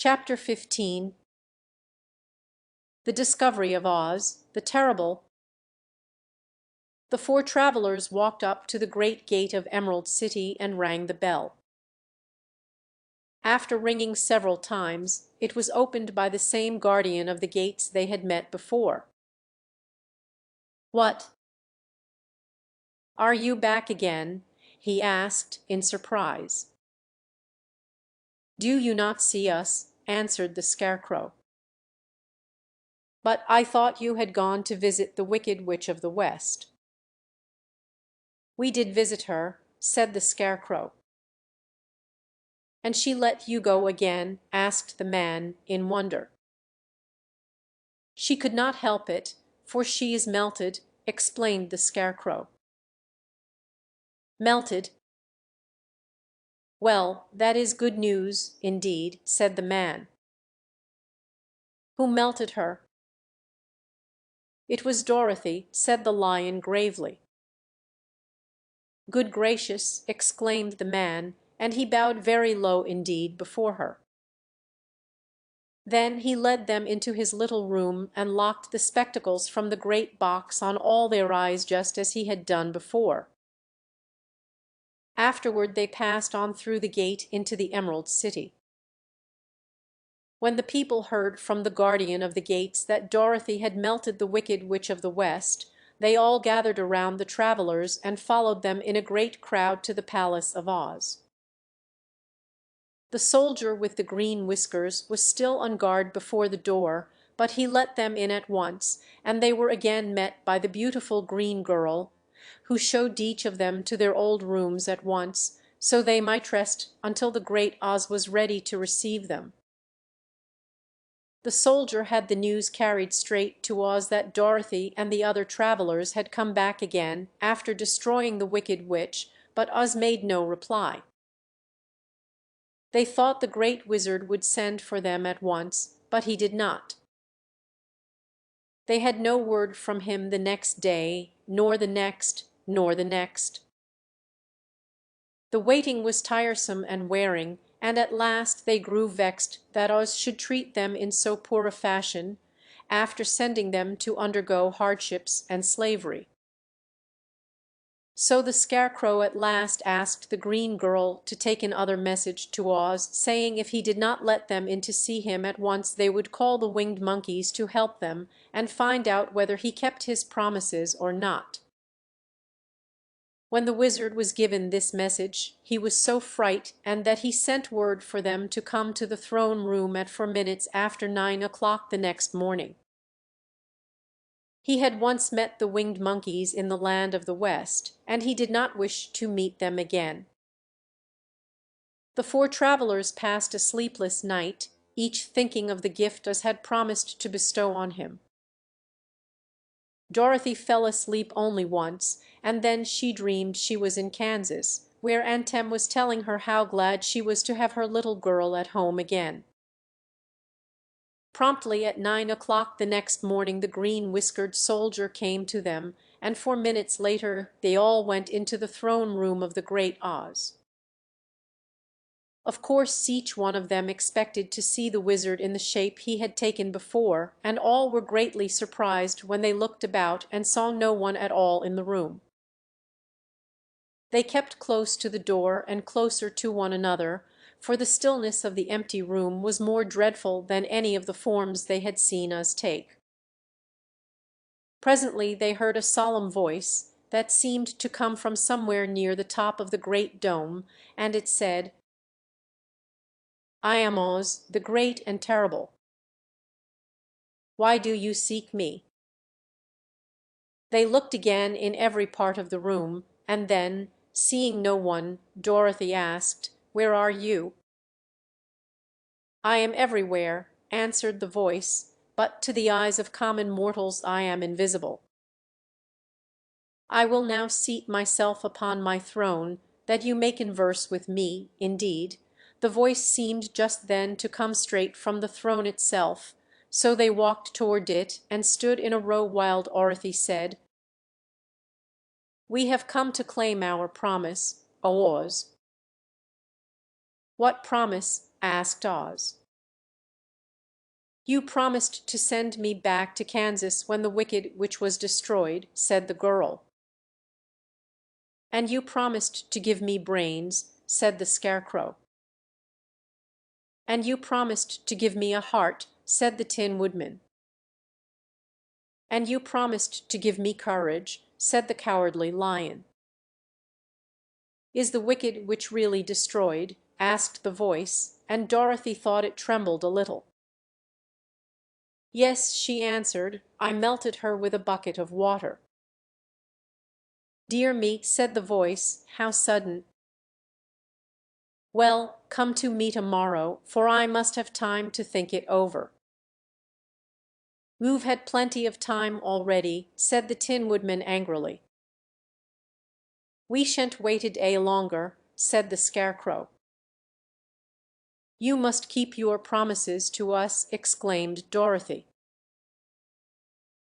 Chapter 15 The Discovery of Oz, the Terrible. The four travelers walked up to the great gate of Emerald City and rang the bell. After ringing several times, it was opened by the same guardian of the gates they had met before. "What? Are you back again?" he asked in surprise. "Do you not see us?" answered the Scarecrow. "But I thought you had gone to visit the Wicked Witch of the West." "We did visit her," said the Scarecrow. "And she let you go again?" asked the man, in wonder. "She could not help it, for she is melted," explained the Scarecrow. "Melted? Well, that is good news, indeed," said the man. "Who melted her?" "It was Dorothy," said the Lion gravely. "Good gracious!" exclaimed the man, and he bowed very low indeed before her. Then he led them into his little room and locked the spectacles from the great box on all their eyes just as he had done before. Afterward they passed on through the gate into the Emerald City. When the people heard from the guardian of the gates that Dorothy had melted the Wicked Witch of the West, they all gathered around the travelers and followed them in a great crowd to the Palace of Oz. The soldier with the green whiskers was still on guard before the door, but he let them in at once, and they were again met by the beautiful green girl, who showed each of them to their old rooms at once, so they might rest until the great Oz was ready to receive them. The soldier had the news carried straight to Oz that Dorothy and the other travelers had come back again after destroying the Wicked Witch, but Oz made no reply. They thought the great wizard would send for them at once, but he did not. They had no word from him the next day, nor the next, nor the next. The waiting was tiresome and wearing, and at last they grew vexed that Oz should treat them in so poor a fashion, after sending them to undergo hardships and slavery. So the Scarecrow at last asked the green girl to take another message to Oz, saying if he did not let them in to see him at once they would call the winged monkeys to help them and find out whether he kept his promises or not. When the wizard was given this message, he was so frightened that he sent word for them to come to the throne room at 4 minutes after 9 o'clock the next morning. He had once met the winged monkeys in the land of the West, and he did not wish to meet them again. The four travelers passed a sleepless night, each thinking of the gift Oz had promised to bestow on him. Dorothy fell asleep only once, and then she dreamed she was in Kansas, where Aunt Em was telling her how glad she was to have her little girl at home again. Promptly at 9 o'clock the next morning the green-whiskered soldier came to them, and 4 minutes later they all went into the throne room of the great Oz. Of course each one of them expected to see the wizard in the shape he had taken before, and all were greatly surprised when they looked about and saw no one at all in the room. They kept close to the door and closer to one another, for the stillness of the empty room was more dreadful than any of the forms they had seen Oz take. Presently they heard a solemn voice that seemed to come from somewhere near the top of the great dome, and it said, "I am Oz, the great and terrible. Why do you seek me?" They looked again in every part of the room, and then, seeing no one, Dorothy asked, "Where are you?" "I am everywhere," answered the voice, "but to the eyes of common mortals I am invisible. I will now seat myself upon my throne, that you may converse with me." Indeed, the voice seemed just then to come straight from the throne itself, so they walked toward it and stood in a row while Dorothy said, "We have come to claim our promise, O Oz." "What promise?" asked Oz. "You promised to send me back to Kansas when the wicked which was destroyed," said the girl. "And you promised to give me brains," said the Scarecrow. "And you promised to give me a heart," said the Tin Woodman. "And you promised to give me courage," said the Cowardly Lion. "Is the wicked witch really destroyed?" asked the voice, and Dorothy thought it trembled a little. "Yes," she answered, "I melted her with a bucket of water." "Dear me," said the voice, "how sudden! Well, come to me tomorrow, for I must have time to think it over." "You've had plenty of time already," said the Tin Woodman angrily. "We shan't wait a day longer," said the Scarecrow. "You must keep your promises to us," exclaimed Dorothy.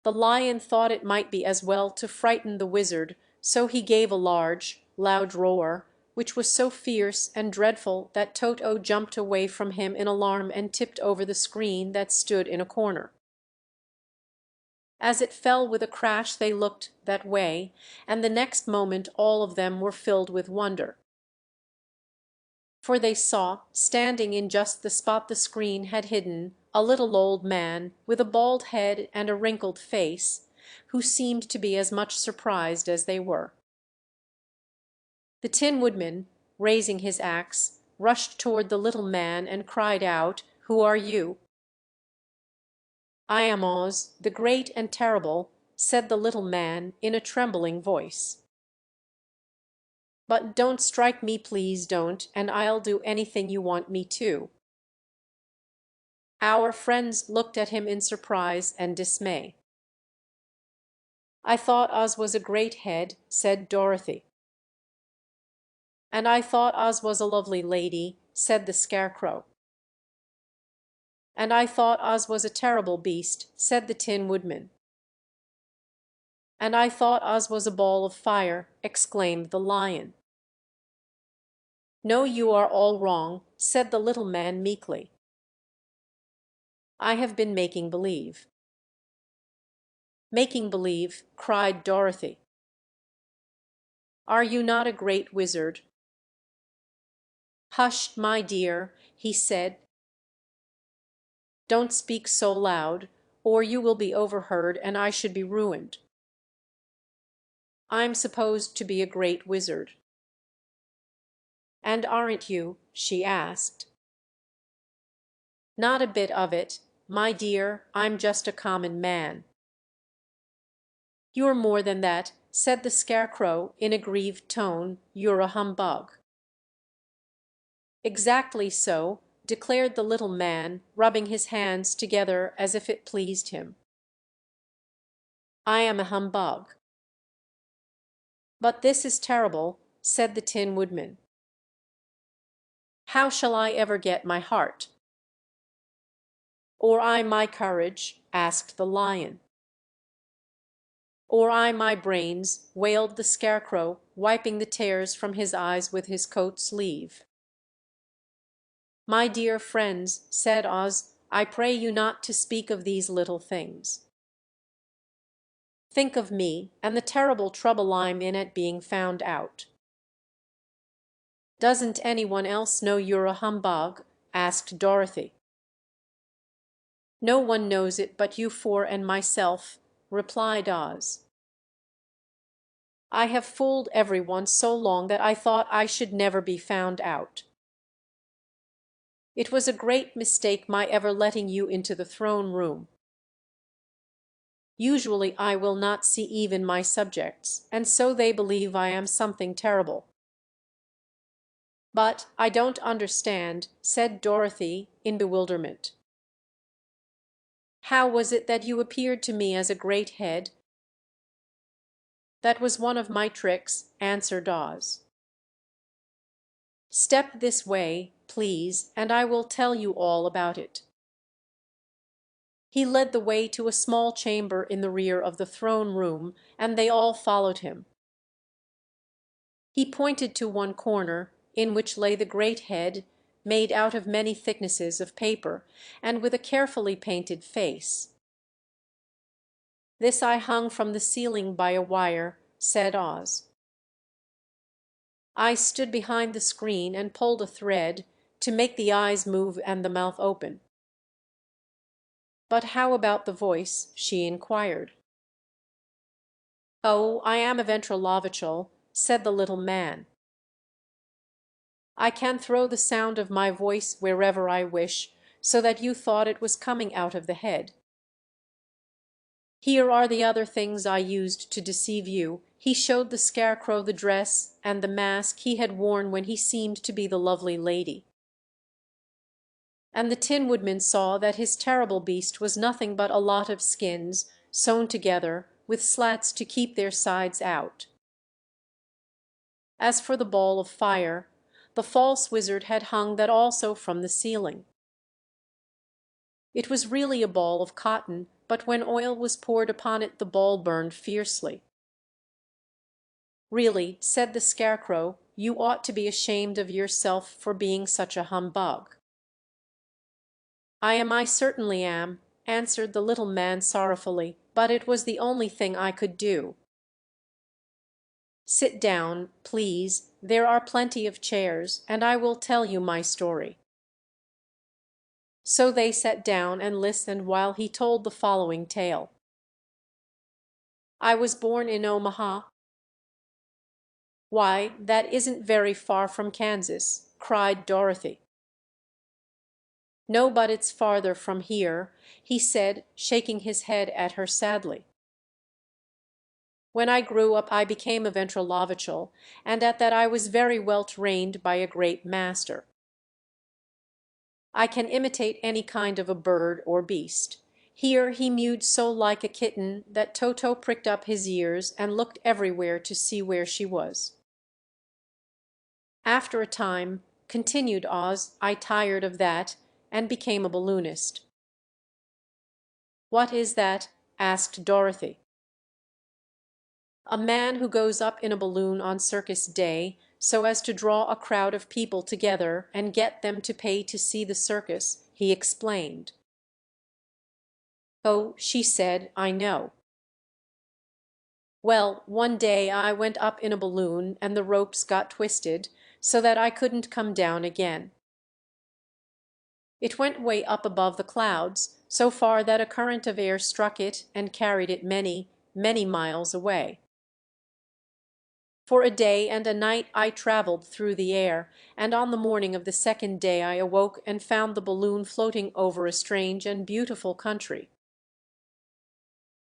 The Lion thought it might be as well to frighten the Wizard, so he gave a large, loud roar, which was so fierce and dreadful that Toto jumped away from him in alarm and tipped over the screen that stood in a corner. As it fell with a crash they looked that way, and the next moment all of them were filled with wonder. For they saw, standing in just the spot the screen had hidden, a little old man with a bald head and a wrinkled face, who seemed to be as much surprised as they were. The Tin Woodman, raising his axe, rushed toward the little man and cried out, "Who are you?" "I am Oz, the Great and Terrible," said the little man in a trembling voice. "But don't strike me, please don't, and I'll do anything you want me to." Our friends looked at him in surprise and dismay. "I thought Oz was a great head," said Dorothy. "And I thought Oz was a lovely lady," said the Scarecrow. "And I thought Oz was a terrible beast," said the Tin Woodman. "And I thought Oz was a ball of fire," exclaimed the Lion. "No, you are all wrong," said the little man meekly. "I have been making believe." "Making believe!" cried Dorothy. "Are you not a great wizard?" "Hush, my dear," he said. "Don't speak so loud, or you will be overheard and I should be ruined. I'm supposed to be a great wizard." "And aren't you?" she asked. "Not a bit of it, my dear, I'm just a common man." "You're more than that," said the Scarecrow in a grieved tone. "You're a humbug." "Exactly so," declared the little man, rubbing his hands together as if it pleased him. "I am a humbug." "But this is terrible," said the Tin Woodman. "How shall I ever get my heart?" "Or I my courage?" asked the Lion. "Or I my brains?" wailed the Scarecrow, wiping the tears from his eyes with his coat sleeve. "My dear friends," said Oz, "I pray you not to speak of these little things. Think of me, and the terrible trouble I'm in at being found out." "Doesn't anyone else know you're a humbug?" asked Dorothy. "No one knows it but you four and myself," replied Oz. "I have fooled everyone so long that I thought I should never be found out. It was a great mistake my ever letting you into the throne room. Usually I will not see even my subjects, and so they believe I am something terrible." "But I don't understand," said Dorothy in bewilderment. "How was it that you appeared to me as a great head?" "That was one of my tricks," answered Oz. "Step this way, please, and I will tell you all about it." He led the way to a small chamber in the rear of the throne room, and they all followed him. He pointed to one corner, in which lay the great head, made out of many thicknesses of paper, and with a carefully painted face. "This I hung from the ceiling by a wire," said Oz. "I stood behind the screen and pulled a thread to make the eyes move and the mouth open." "But how about the voice?" she inquired. "Oh, I am a ventriloquial," said the little man. "I can throw the sound of my voice wherever I wish, so that you thought it was coming out of the head. Here are the other things I used to deceive you." He showed the Scarecrow the dress and the mask he had worn when he seemed to be the lovely lady. And the Tin Woodman saw that his terrible beast was nothing but a lot of skins sewn together with slats to keep their sides out. As for the ball of fire, the false wizard had hung that also from the ceiling. It was really a ball of cotton, but when oil was poured upon it the ball burned fiercely. "Really," said the Scarecrow, "you ought to be ashamed of yourself for being such a humbug." I certainly am," answered the little man sorrowfully, "but it was the only thing I could do." "Sit down, please, there are plenty of chairs, and I will tell you my story." So they sat down and listened while he told the following tale. "I was born in Omaha." "Why, that isn't very far from Kansas," cried Dorothy. "No, but it's farther from here," he said, shaking his head at her sadly. "When I grew up I became a ventriloquial, and at that I was very well trained by a great master. I can imitate any kind of a bird or beast." Here he mewed so like a kitten that Toto pricked up his ears and looked everywhere to see where she was. "After a time," continued Oz, "I tired of that and became a balloonist." "What is that?" asked Dorothy. "A man who goes up in a balloon on circus day so as to draw a crowd of people together and get them to pay to see the circus," he explained. "Oh," she said, "I know." "Well, one day I went up in a balloon and the ropes got twisted so that I couldn't come down again. It went way up above the clouds, so far that a current of air struck it and carried it many, many miles away. For a day and a night I traveled through the air, and on the morning of the second day I awoke and found the balloon floating over a strange and beautiful country.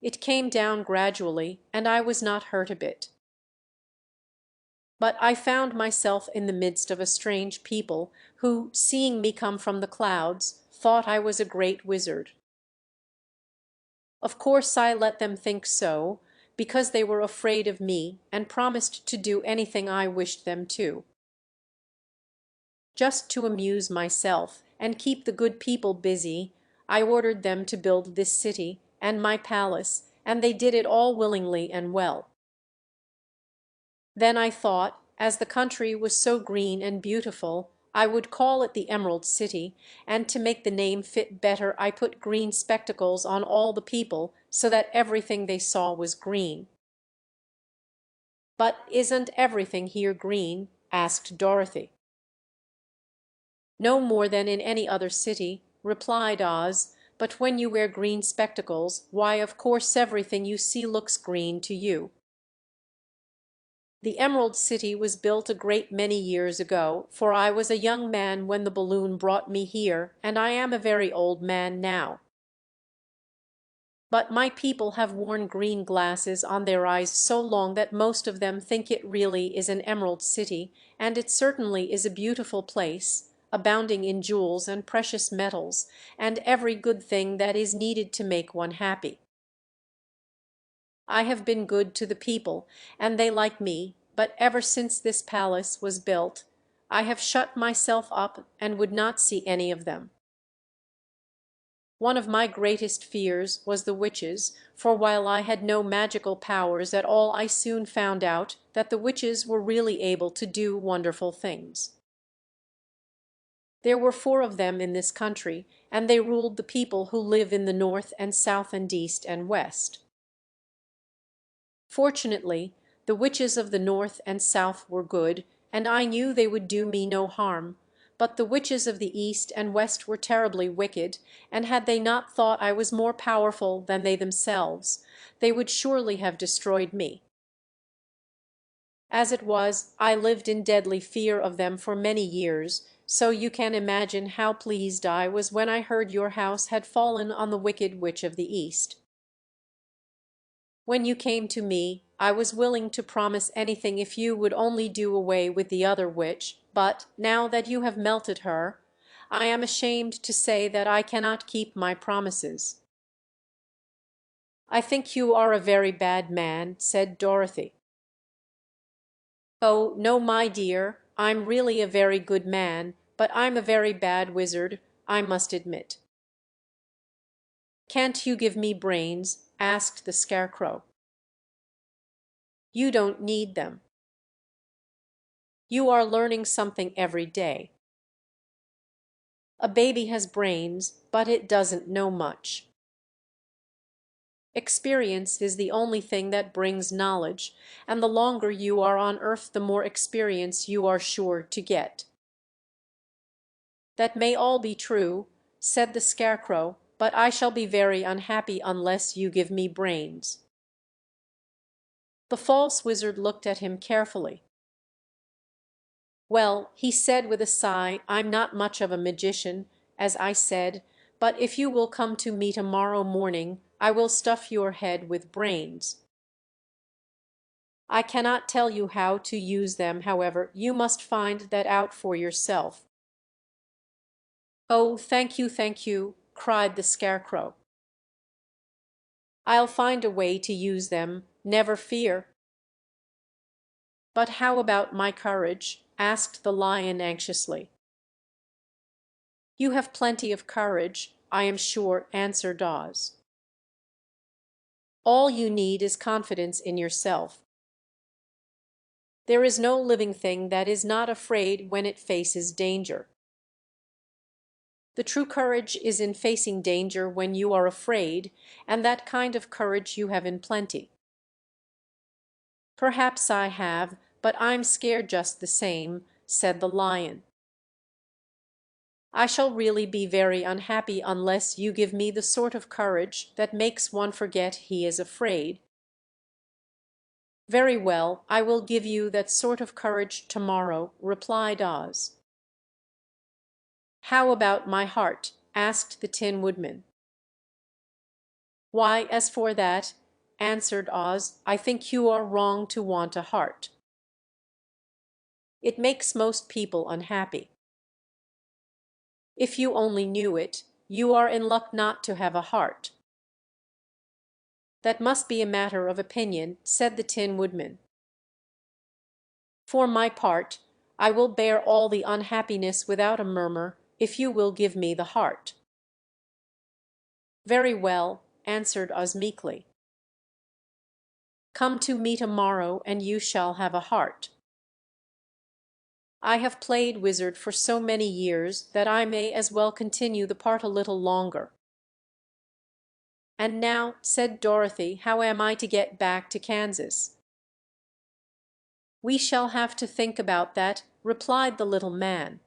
It came down gradually, and I was not hurt a bit. But I found myself in the midst of a strange people who, seeing me come from the clouds, thought I was a great wizard. Of course I let them think so, because they were afraid of me and promised to do anything I wished them to. Just to amuse myself and keep the good people busy, I ordered them to build this city and my palace, and they did it all willingly and well. Then I thought, as the country was so green and beautiful, I would call it the Emerald City, and to make the name fit better I put green spectacles on all the people so that everything they saw was green." "But isn't everything here green?" asked Dorothy. "No more than in any other city," replied Oz, "but when you wear green spectacles, why of course everything you see looks green to you. The Emerald City was built a great many years ago, for I was a young man when the balloon brought me here, and I am a very old man now. But my people have worn green glasses on their eyes so long that most of them think it really is an Emerald City, and it certainly is a beautiful place, abounding in jewels and precious metals, and every good thing that is needed to make one happy. I have been good to the people, and they like me, but ever since this palace was built, I have shut myself up and would not see any of them. One of my greatest fears was the witches, for while I had no magical powers at all I soon found out that the witches were really able to do wonderful things. There were 4 of them in this country, and they ruled the people who live in the north and south and east and west. Fortunately, the witches of the north and south were good, and I knew they would do me no harm, but the witches of the east and west were terribly wicked, and had they not thought I was more powerful than they themselves, they would surely have destroyed me. As it was, I lived in deadly fear of them for many years, so you can imagine how pleased I was when I heard your house had fallen on the wicked witch of the east. When you came to me, I was willing to promise anything if you would only do away with the other witch, but, now that you have melted her, I am ashamed to say that I cannot keep my promises." "I think you are a very bad man," said Dorothy. "Oh, no, my dear, I'm really a very good man, but I'm a very bad wizard, I must admit." "Can't you give me brains?" asked the Scarecrow. "You don't need them. You are learning something every day. A baby has brains, but it doesn't know much. Experience is the only thing that brings knowledge, and the longer you are on earth the more experience you are sure to get." "That may all be true," said the Scarecrow, "but I shall be very unhappy unless you give me brains." The false wizard looked at him carefully. "Well," he said with a sigh, "I'm not much of a magician, as I said, but if you will come to me tomorrow morning, I will stuff your head with brains. I cannot tell you how to use them, however, you must find that out for yourself." "Oh, thank you," cried the Scarecrow. "I'll find a way to use them, never fear." "But how about my courage?" asked the Lion anxiously. "You have plenty of courage, I am sure," answered Oz. "All you need is confidence in yourself. There is no living thing that is not afraid when it faces danger. The true courage is in facing danger when you are afraid, and that kind of courage you have in plenty." "Perhaps I have, but I'm scared just the same," said the Lion. "I shall really be very unhappy unless you give me the sort of courage that makes one forget he is afraid." "Very well, I will give you that sort of courage tomorrow," replied Oz. "How about my heart?" asked the Tin Woodman. "Why, as for that," answered Oz, "I think you are wrong to want a heart. It makes most people unhappy. If you only knew it, you are in luck not to have a heart." "That must be a matter of opinion," said the Tin Woodman. "For my part, I will bear all the unhappiness without a murmur, if you will give me the heart." "Very well," answered Oz meekly. "Come to me tomorrow and you shall have a heart. I have played wizard for so many years that I may as well continue the part a little longer." "And now," said Dorothy, "how am I to get back to Kansas?" "We shall have to think about that," replied the little man.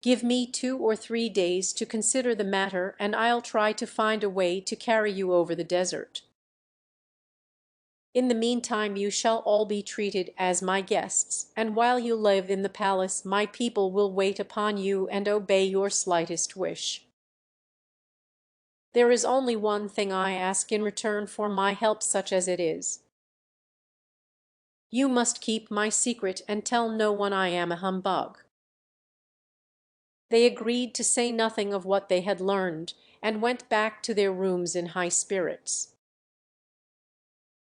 "Give me 2 or 3 days to consider the matter, and I'll try to find a way to carry you over the desert. In the meantime you shall all be treated as my guests, and while you live in the palace my people will wait upon you and obey your slightest wish. There is only one thing I ask in return for my help, such as it is. You must keep my secret and tell no one I am a humbug." They agreed to say nothing of what they had learned, and went back to their rooms in high spirits.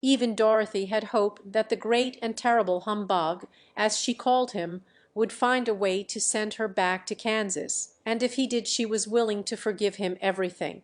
Even Dorothy had hoped that the great and terrible humbug, as she called him, would find a way to send her back to Kansas, and if he did she was willing to forgive him everything.